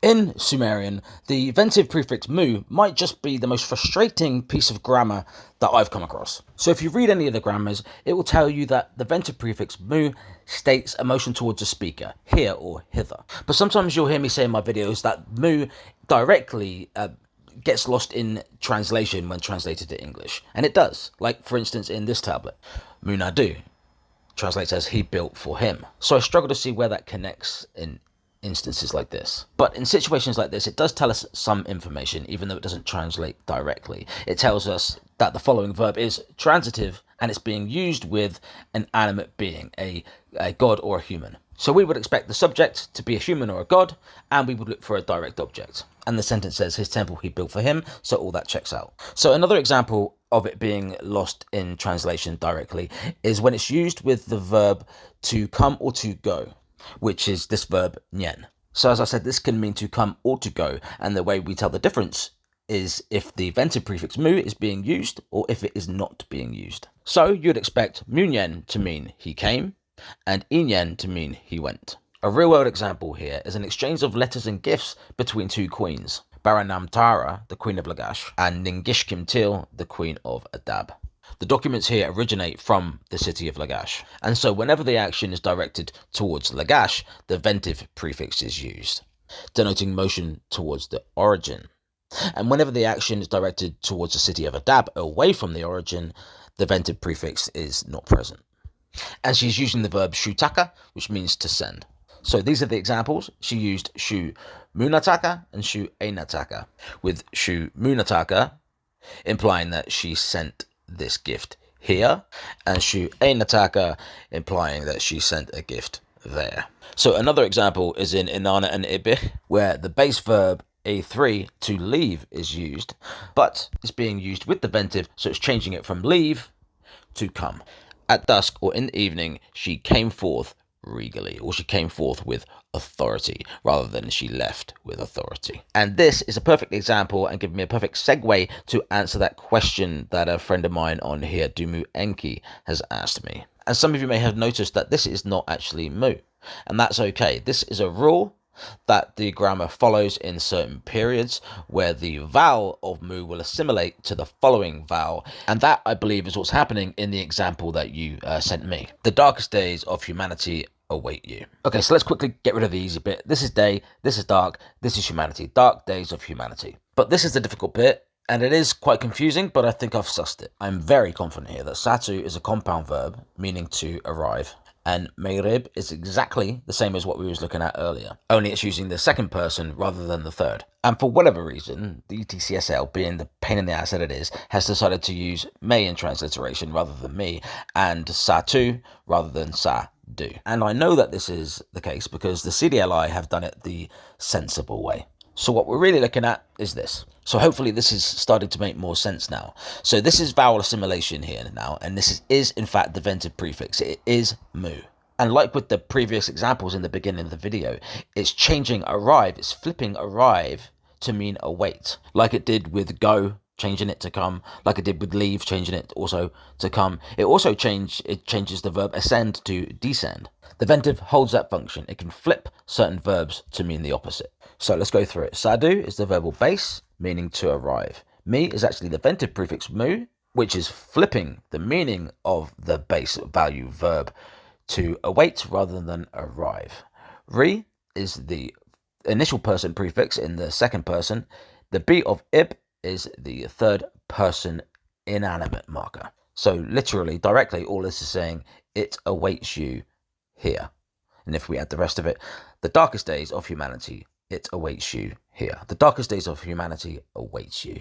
In Sumerian, the ventive prefix mu might just be the most frustrating piece of grammar that I've come across. So if you read any of the grammars, it will tell you that the ventive prefix mu states a motion towards a speaker, here or hither. But sometimes you'll hear me say in my videos that mu directly gets lost in translation when translated to English. And it does. Like, for instance, in this tablet, Munadu translates as he built for him. So I struggle to see where that connects in instances like this. But in situations like this, it does tell us some information, even though it doesn't translate directly. It tells us that the following verb is transitive and it's being used with an animate being, a god or a human. So we would expect the subject to be a human or a god, and we would look for a direct object. And the sentence says, his temple he built for him, so all that checks out. So another example of it being lost in translation directly is when it's used with the verb to come or to go, which is this verb nyen. So as I said, this can mean to come or to go, and the way we tell the difference is if the ventive prefix mu is being used or if it is not being used. So you'd expect munyen to mean he came and inyen to mean he went. A real world example here is an exchange of letters and gifts between two queens, Baranamtara, the queen of Lagash, and Ningishkimtil, the queen of Adab. The documents here originate from the city of Lagash, and so whenever the action is directed towards Lagash, the ventive prefix is used, denoting motion towards the origin. And whenever the action is directed towards the city of Adab, away from the origin, the ventive prefix is not present. And she's using the verb shutaka, which means to send. So these are the examples. She used shu munataka and shu einataka, with shu munataka implying that she sent this gift here, and shu einataka implying that she sent a gift there. So another example is in inana and ibih, where the base verb a3 to leave is used, but it's being used with the ventive, so it's changing it from leave to come. At dusk or in the evening, she came forth regally, or she came forth with authority, rather than she left with authority. And this is a perfect example and give me a perfect segue to answer that question that a friend of mine on here, Dumu Enki, has asked me. And some of you may have noticed that this is not actually mu, and that's okay. This is a rule that the grammar follows in certain periods where the vowel of mu will assimilate to the following vowel, and that, I believe, is what's happening in the example that you sent me. The darkest days of humanity await you. Okay, so let's quickly get rid of the easy bit. This is day, this is dark, this is humanity. Dark days of humanity. But this is the difficult bit, and it is quite confusing, but I think I've sussed it. I'm very confident here that satu is a compound verb meaning to arrive, and meirib is exactly the same as what we was looking at earlier, only it's using the second person rather than the third. And for whatever reason, the ETCSL, being the pain in the ass that it is, has decided to use may in transliteration rather than me, and satu rather than sa do. And I know that this is the case because the CDLI have done it the sensible way. So what we're really looking at is this. So hopefully this is starting to make more sense now. So this is vowel assimilation here now, and this is in fact the ventive prefix. It is mu. And like with the previous examples in the beginning of the video, it's changing arrive, it's flipping arrive to mean await, like it did with go, changing it to come, like it did with leave, changing it also to come. It also changes the verb ascend to descend. The ventive holds that function. It can flip certain verbs to mean the opposite. So let's go through it. Sadu is the verbal base, meaning to arrive. Mi is actually the ventive prefix mu, which is flipping the meaning of the base value verb to await rather than arrive. Re is the initial person prefix in the second person. The be of ib is the third person inanimate marker. So literally, directly, all this is saying, it awaits you here. And if we add the rest of it, the darkest days of humanity, it awaits you here. The darkest days of humanity awaits you.